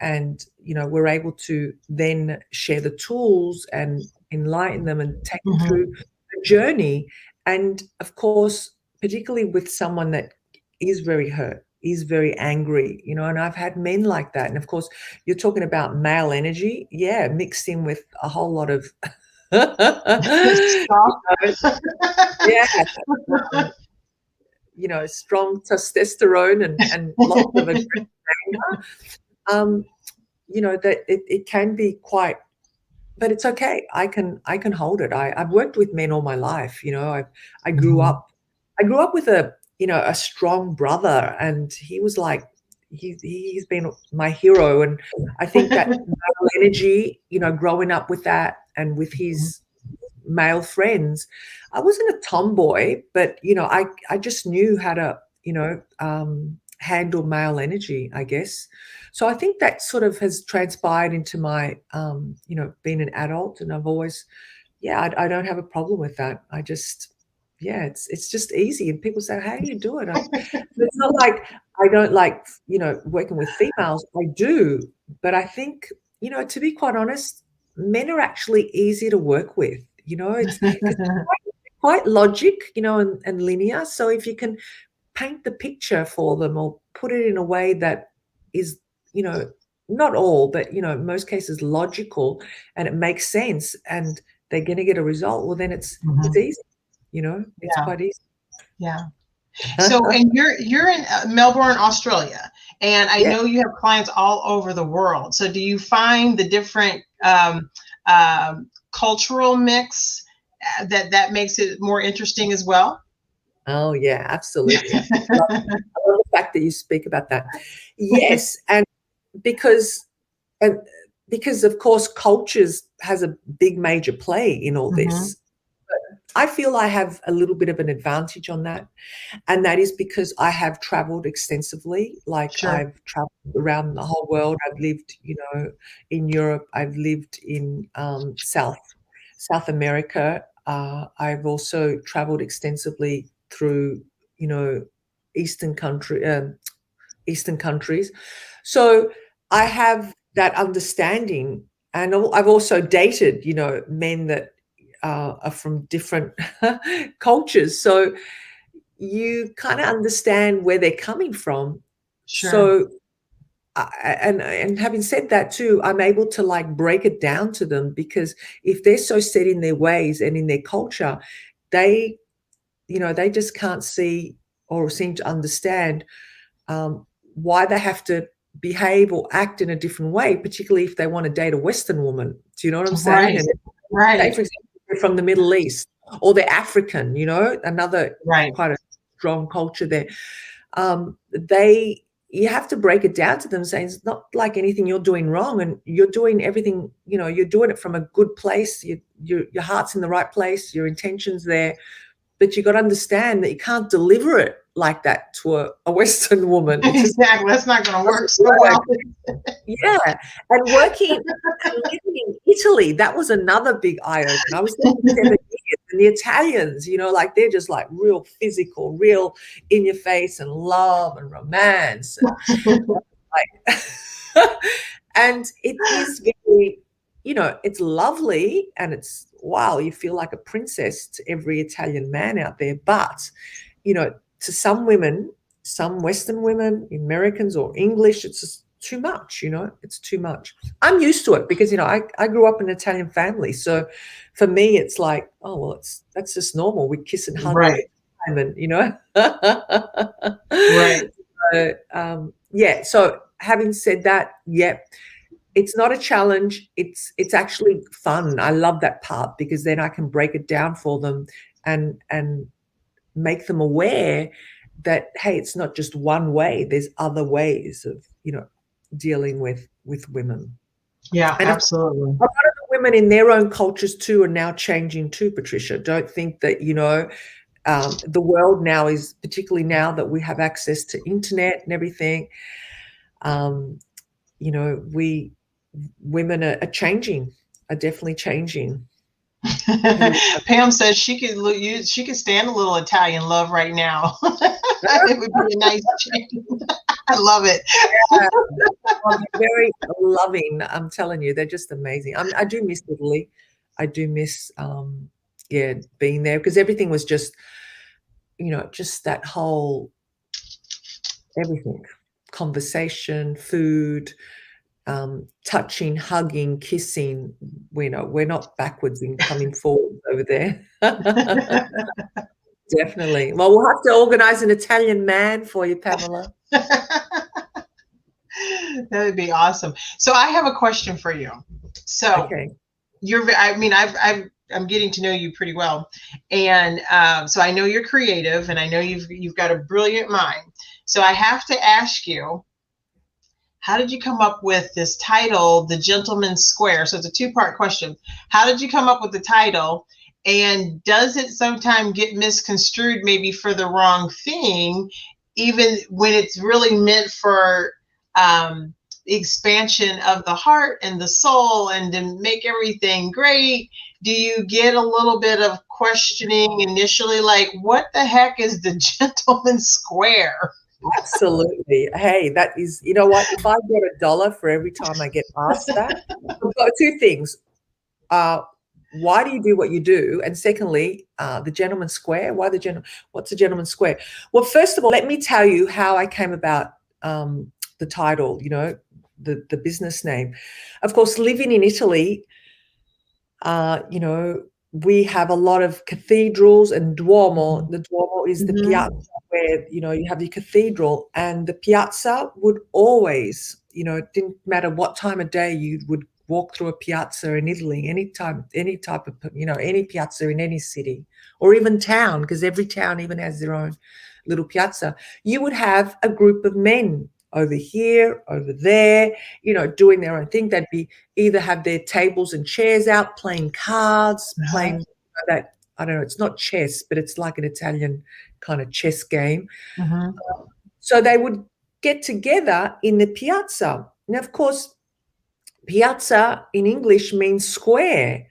And, we're able to then share the tools and enlighten them and take them through the journey. And of course, particularly with someone that is very hurt, is very angry, and I've had men like that. And of course, you're talking about male energy, mixed in with a whole lot of strong testosterone and lots of aggression, that it can be quite, but it's okay. I can hold it. I've worked with men all my life. I grew up with a strong brother, and he was like, he's been my hero. And I think that male energy, growing up with that and with his male friends, I wasn't a tomboy, but I just knew how to handle male energy, I guess. So I think that sort of has transpired into my being an adult, and I've always I don't have a problem with that. I just yeah, it's just easy. And people say, how do you do it? It's not like I don't like, working with females. I do. But I think, to be quite honest, men are actually easy to work with. It's because quite logic, and linear. So if you can paint the picture for them or put it in a way that is, not all, but, in most cases logical, and it makes sense, and they're going to get a result, well, then it's easy. It's Yeah. quite easy. Yeah. So, and you're in Melbourne, Australia, and I Yeah. know you have clients all over the world. So, do you find the different cultural mix that makes it more interesting as well? Oh, yeah, absolutely. I love the fact that you speak about that. Yes, and because and because of course cultures has a big major play in all Hmm. this. But I feel I have a little bit of an advantage on that. And that is because I have traveled extensively. Like, Sure. I've traveled around the whole world. I've lived, in Europe. I've lived in South America. I've also traveled extensively through, you know, Eastern country, Eastern countries. So I have that understanding, and I've also dated, men that are from different cultures. So you kind of understand where they're coming from. Sure. So, and having said that too, I'm able to like break it down to them, because if they're so set in their ways and in their culture, they, they just can't see or seem to understand why they have to behave or act in a different way, particularly if they want to date a Western woman. Do you know what I'm saying? Right. And say, Right. for example, they're from the Middle East, or they're African, another Right. quite a strong culture there. They You have to break it down to them, saying it's not like anything you're doing wrong, and you're doing everything, you're doing it from a good place. Your heart's in the right place, your intention's there, but you got to understand that you can't deliver it like that to a Western woman. It just Exactly. That's not going to work doesn't so work. well. Yeah, and working and living in Italy, that was another big eye opener. I was there for 7 years, and the Italians, like they're just like real physical, real in your face, and love and romance, and like, and it is very, it's lovely, and it's wow, you feel like a princess to every Italian man out there. But, to some women, some Western women, Americans or English, it's just too much, it's too much. I'm used to it because, I grew up in an Italian family. So for me, it's like, oh, well, that's just normal. We kiss and hug all Right. the time, and, Right. So, yeah. So having said that, yeah, it's not a challenge. It's actually fun. I love that part, because then I can break it down for them, and make them aware that, hey, it's not just one way. There's other ways of, dealing with women. Yeah, And a absolutely. lot of the women in their own cultures too are now changing too, Patricia. Don't think that, the world now is, particularly now that we have access to internet and everything, we women are changing, are definitely changing. Pam says she could stand a little Italian love right now. It would be a nice change. I love it. Yeah. Well, they're very loving. I'm telling you, they're just amazing. I do miss Italy. I do miss, yeah, being there, because everything was just, just that whole everything, conversation, food, touching, hugging, kissing. We're not backwards in coming forward over there. Definitely. Well, we'll have to organize an Italian man for you, Pamela. That would be awesome. So I have a question for you. So Okay. I'm getting to know you pretty well, and so I know you're creative, and I know you've got a brilliant mind. So I have to ask you, how did you come up with this title, The Gentleman's Square? So it's a two-part question. How did you come up with the title? And does it sometimes get misconstrued maybe for the wrong thing, even when it's really meant for the expansion of the heart and the soul and to make everything great? do you get a little bit of questioning initially, like what the heck is the gentleman's square? Absolutely. Hey, that is, you know what? If I get $1 for every time I get asked that, I've got two things. Uh, why do you do what you do? And secondly, the gentleman's square. What's a gentleman's square? Well, first of all, let me tell you how I came about the title, the business name. Of course, living in Italy, we have a lot of cathedrals and Duomo. The Duomo is the Mm-hmm. piazza where, you have the cathedral, and the piazza would always, it didn't matter what time of day you would walk through a piazza in Italy, any type of, any piazza in any city or even town, because every town even has their own little piazza. You would have a group of men over here, over there, doing their own thing. They'd be either have their tables and chairs out, playing cards, Uh-huh. playing that, I don't know, it's not chess, but it's like an Italian kind of chess game. Mm-hmm. So they would get together in the piazza. Now, of course, piazza in English means square.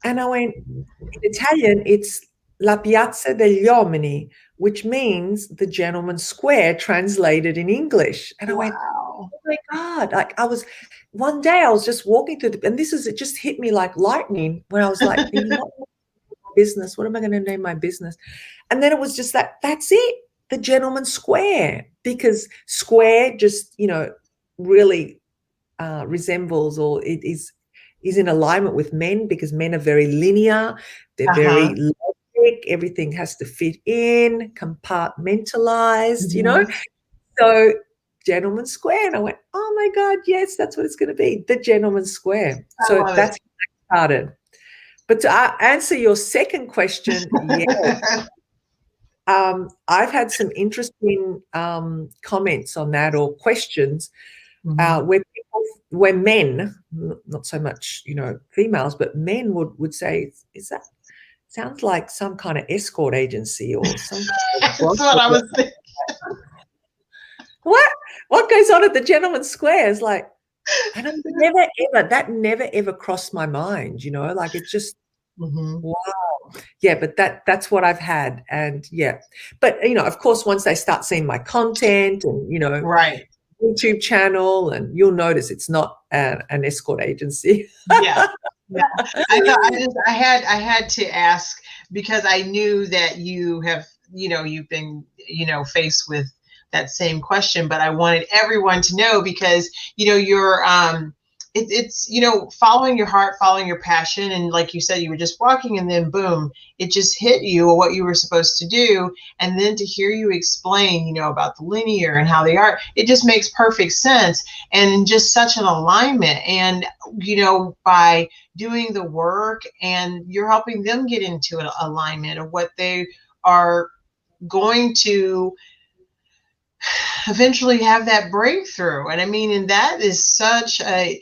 And I went, in Italian, it's La Piazza degli Uomini, which means the gentleman's square translated in English. And I went, Wow. oh my God. Like one day I was just walking through and it just hit me like lightning when I was like thinking, what business? What am I going to name my business? And then it was just that's it, the gentleman's square, because square just, really resembles, or it is in alignment with men, because men are very linear. They're Uh-huh. very logic. Everything has to fit in, compartmentalized, Mm-hmm. So gentleman's square. And I went, oh my God, yes, that's what it's going to be, the gentleman's square. I So love that's how I started. But to answer your second question, yeah, it. I've had some interesting comments on that, or questions, Mm-hmm. where men, not so much, females, but men would say, is that sounds like some kind of escort agency or some kind of That's what I was thinking. what goes on at the gentleman's square is like, and that never ever crossed my mind, like it's just, Mm-hmm. wow. Yeah, but that's what I've had. And yeah, but of course, once they start seeing my content and Right. YouTube channel, and you'll notice it's not an escort agency. Yeah. Yeah. I thought I had to ask because I knew that you've been, faced with that same question, but I wanted everyone to know because, you're it's following your heart, following your passion, and like you said, you were just walking and then boom, it just hit you what you were supposed to do. And then to hear you explain, about the linear and how they are, it just makes perfect sense and just such an alignment. And by doing the work, and you're helping them get into an alignment of what they are going to eventually have that breakthrough. And I mean, and that is such a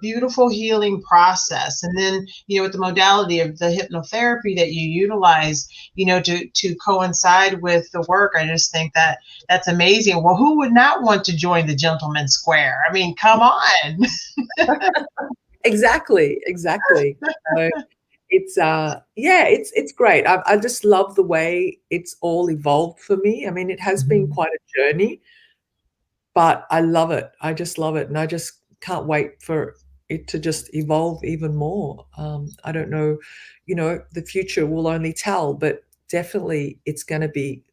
beautiful healing process. And then, with the modality of the hypnotherapy that you utilize, to coincide with the work, I just think that that's amazing. Well, who would not want to join the gentleman's square? I mean, come on. Exactly. So it's great. I just love the way it's all evolved for me. I mean, it has been quite a journey, but I love it. I just love it, and I just can't wait for it to just evolve even more. I don't know, the future will only tell, but definitely it's going to be,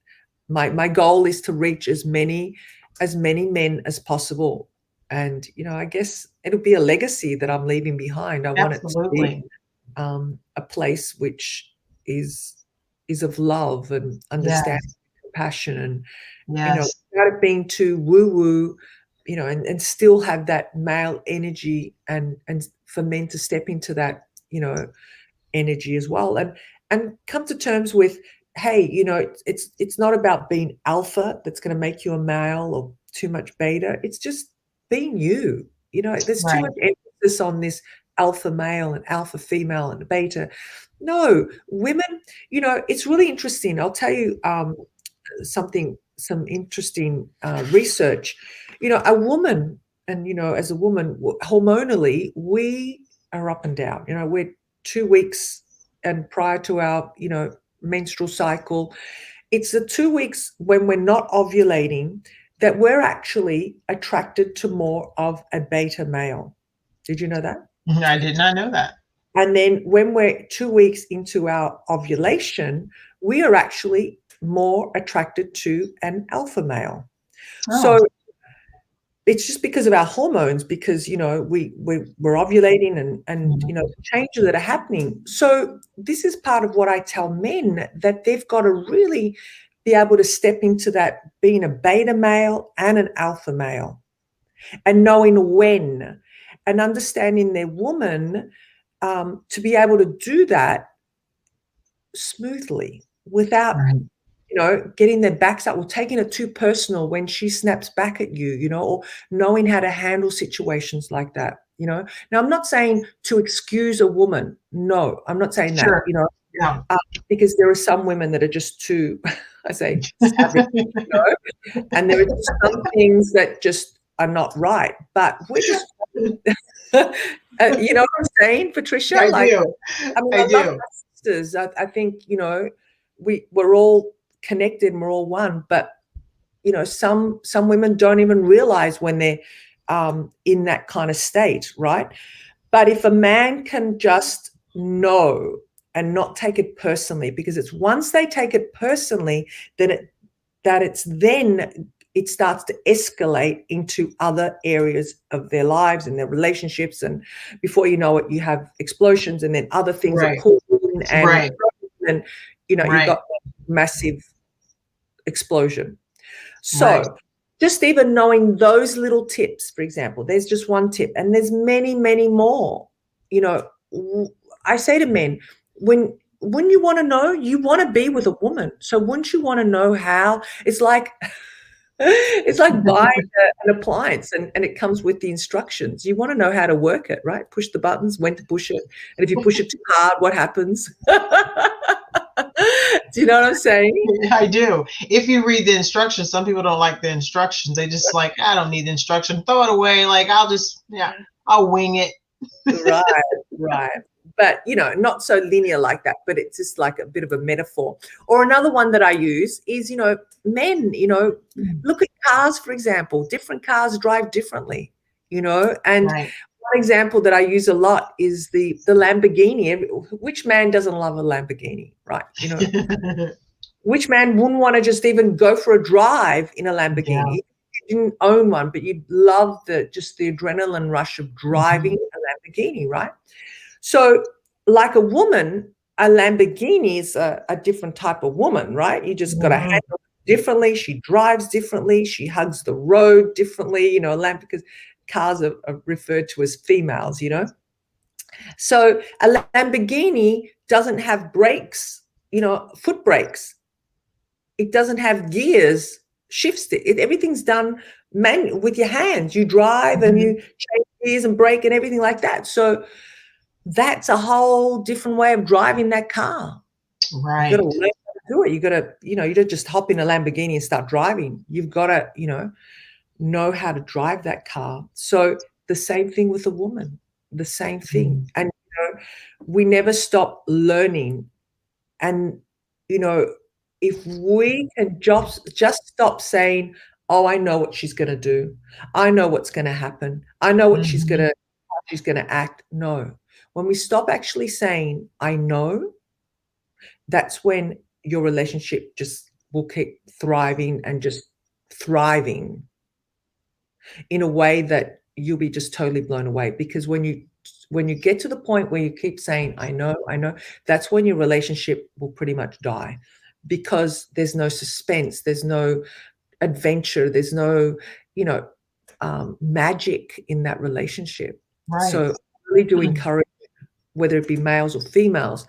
my goal is to reach as many men as possible. And I guess it'll be a legacy that I'm leaving behind. I want it to be Absolutely. a place which is of love and understanding, Yes. compassion, and Yes. without it being too woo woo, and still have that male energy, and for men to step into that energy as well, and come to terms with, hey, it's not about being alpha that's going to make you a male, or too much beta. It's just being you. There's too Right. much emphasis on this alpha male and alpha female and beta. No, women, it's really interesting. I'll tell you some interesting research. A woman, and as a woman, hormonally, we are up and down. 2 weeks and prior to our, menstrual cycle, it's the 2 weeks when we're not ovulating that we're actually attracted to more of a beta male. Did you know that? I did not know that. And then when we're 2 weeks into our ovulation, we are actually more attracted to an alpha male. Oh. So it's just because of our hormones, because, we're ovulating and the changes that are happening. So this is part of what I tell men, that they've got to really be able to step into that, being a beta male and an alpha male, and knowing when, and understanding their woman, to be able to do that smoothly without getting their backs up or taking it too personal when she snaps back at you, or knowing how to handle situations like that. Now, I'm not saying to excuse a woman. No, I'm not saying Sure. that, Yeah. Because there are some women that are just too, I say, savage, and there are just some things that just are not right. But we're just, you know what I'm saying, Patricia? I do. I love my sisters. I think, we're all connected and we're all one, but some women don't even realize when they're in that kind of state, right? But if a man can just know and not take it personally, because it's once they take it personally, then it starts to escalate into other areas of their lives and their relationships, and before you know it, you have explosions, and then other things are pulled in, and you've got massive explosion. So just even knowing those little tips, for example, there's just one tip, and there's many, many more. I say to men, when you want to know, you want to be with a woman. So wouldn't you want to know how? It's like buying an appliance and it comes with the instructions. You want to know how to work it, right? Push the buttons, when to push it. And if you push it too hard, what happens? Do you know what I'm saying? I do. If you read the instructions, some people don't like the instructions. They just like, I don't need the instruction. Throw it away. Like, I'll wing it. Right. But, not so linear like that, but it's just like a bit of a metaphor. Or another one that I use is, men, look at cars, for example. Different cars drive differently, and one example that I use a lot is the Lamborghini. Which man doesn't love a Lamborghini, right? Which man wouldn't want to just even go for a drive in a Lamborghini? Yeah. You didn't own one, but you'd love the adrenaline rush of driving a Lamborghini, right? So like a woman, a Lamborghini is a different type of woman, right? You just got to handle it differently. She drives differently. She hugs the road differently, because cars are referred to as females, So a Lamborghini doesn't have brakes, foot brakes. It doesn't have gears, shifts. Everything's done with your hands. You drive and you change gears and brake and everything like that. So that's a whole different way of driving that car. Right. You got to learn how to do it. You got to, you don't just hop in a Lamborghini and start driving. You've got to, know how to drive that car. So the same thing with a woman, the same thing. And, we never stop learning. And, if we can just stop saying, oh, I know what she's going to do. I know what's going to happen. I know what she's going to act. No. When we stop actually saying, I know, that's when your relationship just will keep thriving and just thriving in a way that you'll be just totally blown away. Because when you get to the point where you keep saying, I know, that's when your relationship will pretty much die, because there's no suspense, there's no adventure, there's no, magic in that relationship. Right. So I really do encourage, whether it be males or females,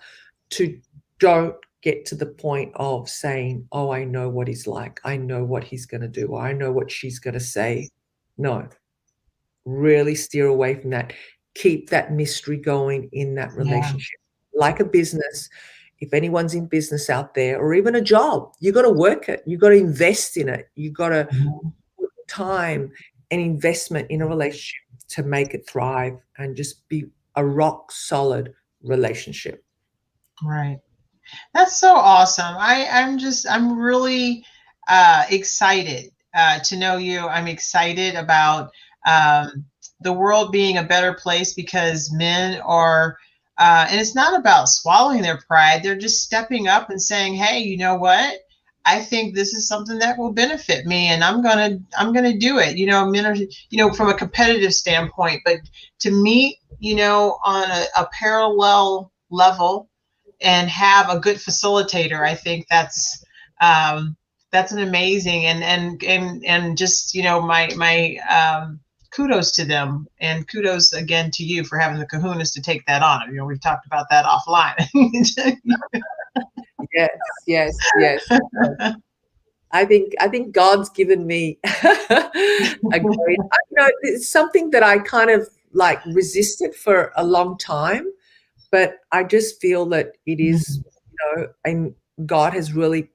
to don't get to the point of saying, oh, I know what he's like. I know what he's going to do. Or I know what she's going to say. No, really steer away from that. Keep that mystery going in that relationship. Like a business, if anyone's in business out there, or even a job, you got to work it. You got to invest in it. You got to put time and investment in a relationship to make it thrive and just be a rock solid relationship. Right. That's so awesome. I'm really excited to know you. I'm excited about um, the world being a better place because men are, and it's not about swallowing their pride. They're just stepping up and saying, "Hey, you know what? I think this is something that will benefit me, and I'm gonna do it." You know, men are, from a competitive standpoint, but to meet, on a parallel level and have a good facilitator. I think that's an amazing and just my kudos to them, and kudos again to you for having the kahunas to take that on. We've talked about that offline. Yes, yes, yes. I think God's given me a great. It's something that I kind of like resisted for a long time, but I just feel that it is, and God has really,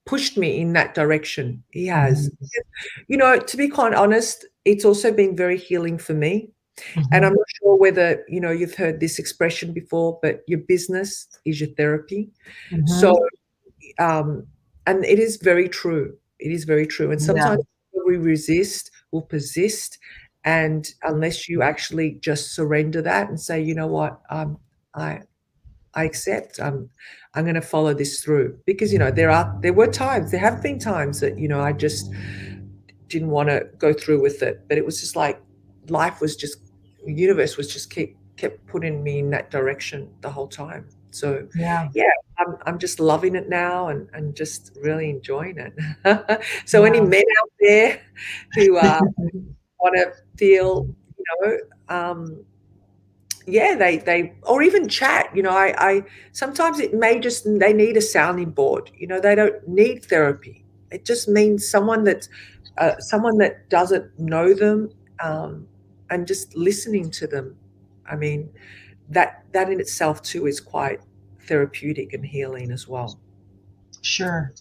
pushed me in that direction. He has. To be quite honest, it's also been very healing for me. And I'm not sure whether, you've heard this expression before, but your business is your therapy. So, and it is very true. It is very true. And Yeah. sometimes we resist will persist. And unless you actually just surrender that and say, you know what, I accept. I'm going to follow this through, because there have been times that I just didn't want to go through with it, but it was just like life was just, the universe was just kept putting me in that direction the whole time. So Yeah. I'm just loving it now and just really enjoying it. So any men out there who want to feel, they or even chat, I sometimes it may just, they need a sounding board, they don't need therapy. It just means someone that doesn't know them, and just listening to them. I mean, that in itself too is quite therapeutic and healing as well. Sure.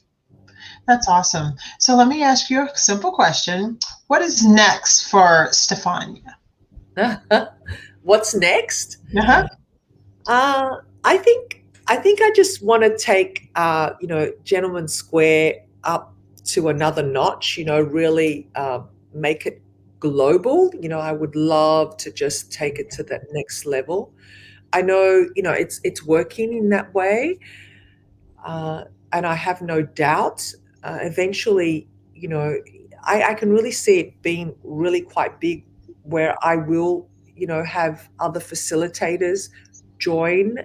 That's awesome. So let me ask you a simple question. What is next for Stefania? What's next? Uh-huh. I think I just want to take Gentleman Square up to another notch. Really make it global. I would love to just take it to that next level. I know it's working in that way, and I have no doubt. Eventually, I can really see it being really quite big, where I will have other facilitators join,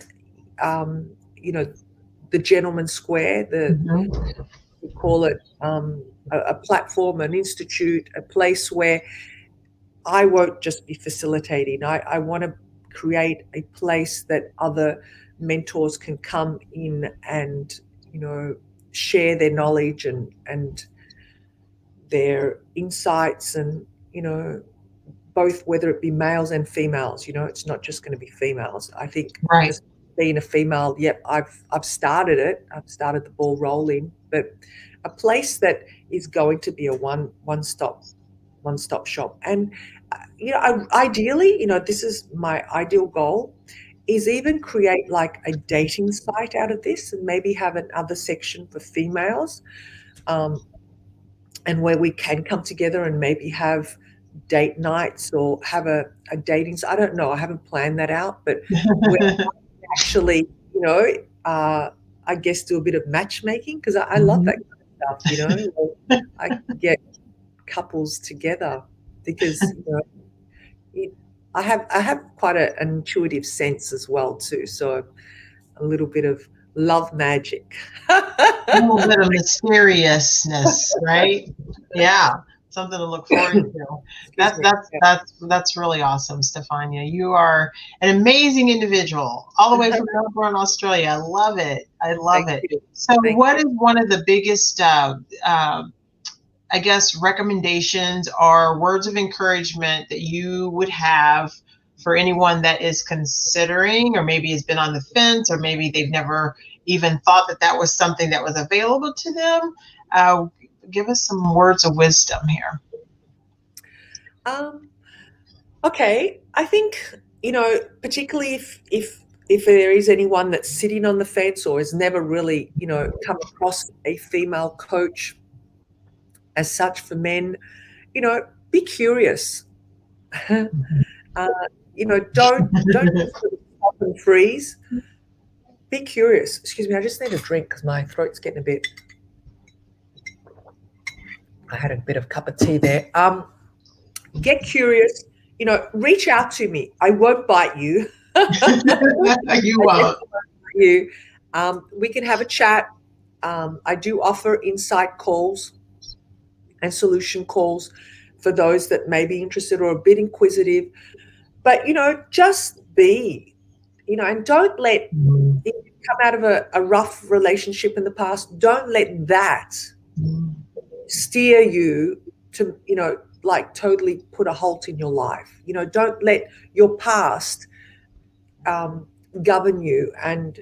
um, the Gentleman Square, we call it a platform, an institute, a place where I won't just be facilitating. I want to create a place that other mentors can come in and share their knowledge and their insights, and both, whether it be males and females. It's not just going to be females. I think Right. just being a female, yep, I've started it. I've started the ball rolling, but a place that is going to be a one-stop shop. And ideally, this is my ideal goal, is even create like a dating site out of this, and maybe have another section for females, and where we can come together and maybe have date nights or have a dating. I don't know. I haven't planned that out, but where actually, I guess do a bit of matchmaking, because I love that kind of stuff. I get couples together because I have quite an intuitive sense as well too. So a little bit of love magic. A little bit of mysteriousness, right? Yeah, something to look forward to. That's really awesome, Stefania. You are an amazing individual, all the way from Melbourne, Australia. I love it. I love Thank it. you. So, Thank what is one of the biggest, I guess, recommendations or words of encouragement that you would have for anyone that is considering, or maybe has been on the fence, or maybe they've never even thought that was something that was available to them? Give us some words of wisdom here. Okay, I think you know, particularly if there is anyone that's sitting on the fence or has never really, you know, come across a female coach as such for men, you know, be curious. You know, don't just sort of stop and freeze. Be curious. Excuse me, I just need a drink because my throat's getting a bit. I had a bit of cup of tea there. Get curious. You know, reach out to me. I won't bite you. You won't. You. We can have a chat. I do offer insight calls and solution calls for those that may be interested or a bit inquisitive. But, you know, just be, you know, and don't let, if you come out of a rough relationship in the past, don't let that steer you to, you know, like totally put a halt in your life. You know, don't let your past govern you and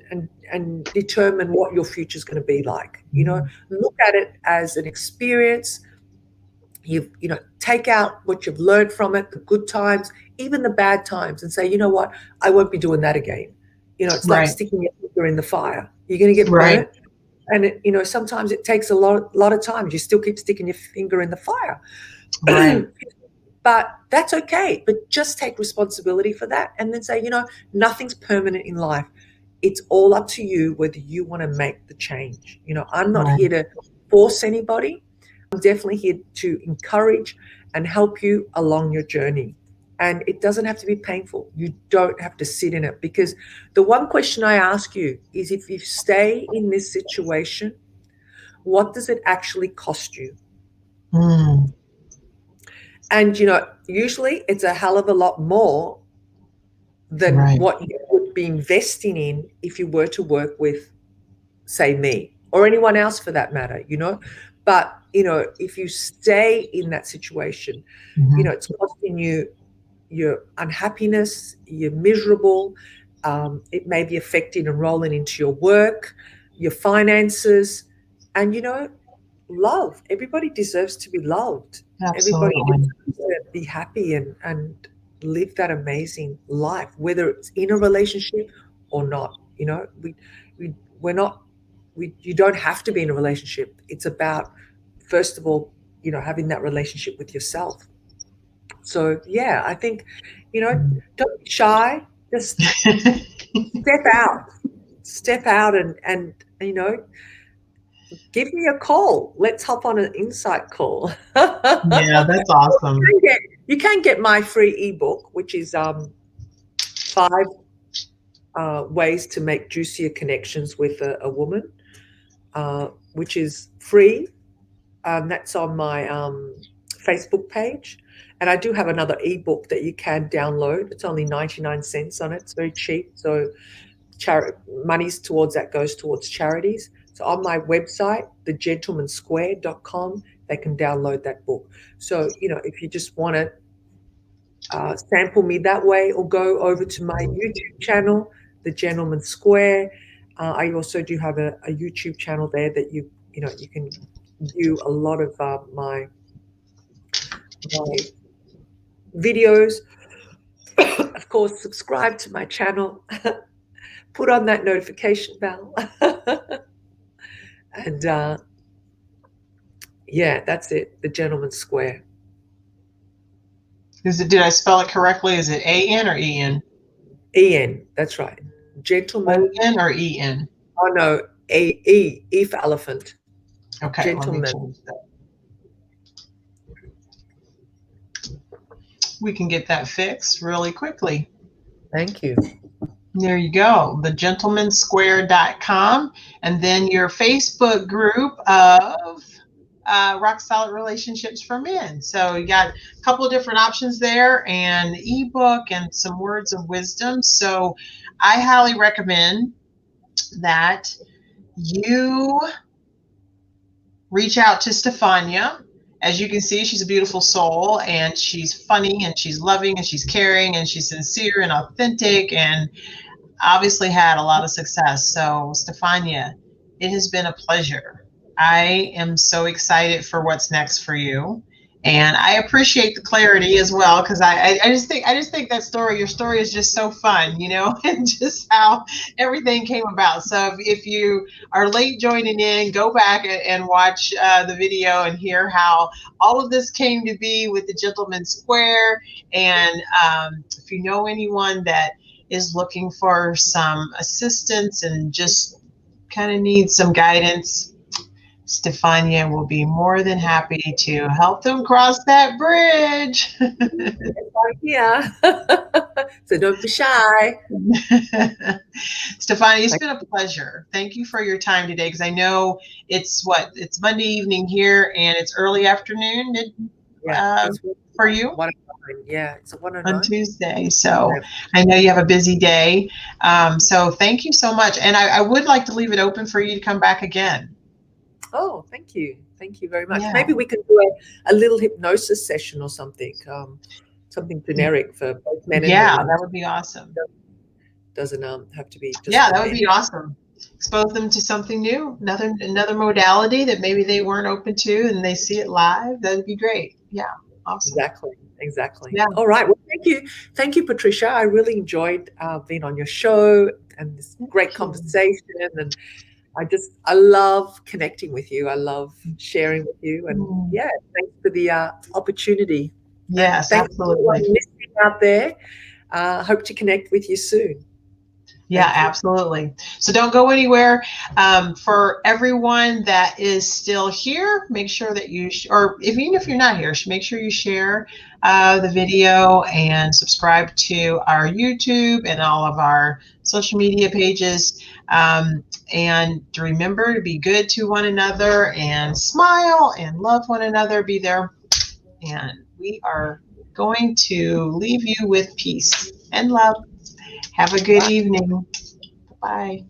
determine what your future is going to be like. You know, look at it as an experience. You know, take out what you've learned from it, the good times, even the bad times, and say, you know what, I won't be doing that again. You know, it's like sticking your finger in the fire. You're going to get burnt. And, you know, sometimes it takes a lot of time. You still keep sticking your finger in the fire. Right. But that's okay. But just take responsibility for that and then say, you know, nothing's permanent in life. It's all up to you whether you want to make the change. You know, I'm not here to force anybody. I'm definitely here to encourage and help you along your journey. And it doesn't have to be painful. You don't have to sit in it, because the one question I ask you is, if you stay in this situation, what does it actually cost you? And, you know, usually it's a hell of a lot more than what you would be investing in if you were to work with, say, me or anyone else for that matter, you know. But, you know, if you stay in that situation, you know, it's costing you your unhappiness, you're miserable. It may be affecting and rolling into your work, your finances, and, you know, love. Everybody deserves to be loved. Absolutely. Everybody deserves to be happy and live that amazing life, whether it's in a relationship or not. You know, we're not. You don't have to be in a relationship. It's about, first of all, you know, having that relationship with yourself. So yeah, I think, you know, don't be shy. Just step out and you know, give me a call. Let's hop on an insight call. Yeah, that's awesome. You can get my free ebook, which is 5 ways to make juicier connections with a woman, which is free. That's on my Facebook page. And I do have another ebook that you can download. It's only 99 cents on it. It's very cheap. So money's towards that goes towards charities. So on my website, thegentlemanssquare.com, they can download that book. So, you know, if you just want to sample me that way, or go over to my YouTube channel, The Gentleman Square. I also do have a YouTube channel there that you know, you can view a lot of my videos. Of course, subscribe to my channel, put on that notification bell. And yeah, that's it. The Gentleman's Square. Did I spell it correctly? Is it A-N or E-N? E-N, that's right. Gentleman. O-N or E-N? Oh no, E for elephant. Okay. Gentleman. We can get that fixed really quickly. Thank you. There you go, thegentlemanssquare.com, and then your Facebook group of Rock Solid Relationships for Men. So you got a couple of different options there, and the ebook and some words of wisdom. So I highly recommend that you reach out to Stefania. As you can see, she's a beautiful soul, and she's funny, and she's loving, and she's caring, and she's sincere and authentic, and obviously had a lot of success. So Stefania, it has been a pleasure. I am so excited for what's next for you. And I appreciate the clarity as well, because I just think that your story is just so fun, and just how everything came about. So if you are late joining in, go back and watch the video and hear how all of this came to be with the Gentleman's Square. And if you know anyone that is looking for some assistance and just kind of needs some guidance, Stefania will be more than happy to help them cross that bridge. Yeah. So don't be shy. Stefania, it's been a pleasure. Thank you for your time today, because I know it's Monday evening here and it's early afternoon for you. 1:09. Yeah, it's a 1:09 on Tuesday. So I know you have a busy day. So thank you so much. And I would like to leave it open for you to come back again. Oh, thank you. Thank you very much. Yeah. Maybe we can do a little hypnosis session or something, something generic for both men and women. Yeah, that would be awesome. Doesn't have to be just that would be awesome. Expose them to something new, another modality that maybe they weren't open to, and they see it live. That would be great. Yeah, awesome. Exactly. Yeah. All right. Well, thank you, Patricia. I really enjoyed being on your show and this great conversation, and I love connecting with you. I love sharing with you, and thanks for the opportunity. Yes, absolutely. Listening out there. Hope to connect with you soon. Yeah, absolutely. So don't go anywhere. For everyone that is still here, make sure that you, even if you're not here, make sure you share the video and subscribe to our YouTube and all of our social media pages. And to remember to be good to one another and smile and love one another. Be there. And we are going to leave you with peace and love. Have a good evening. Bye.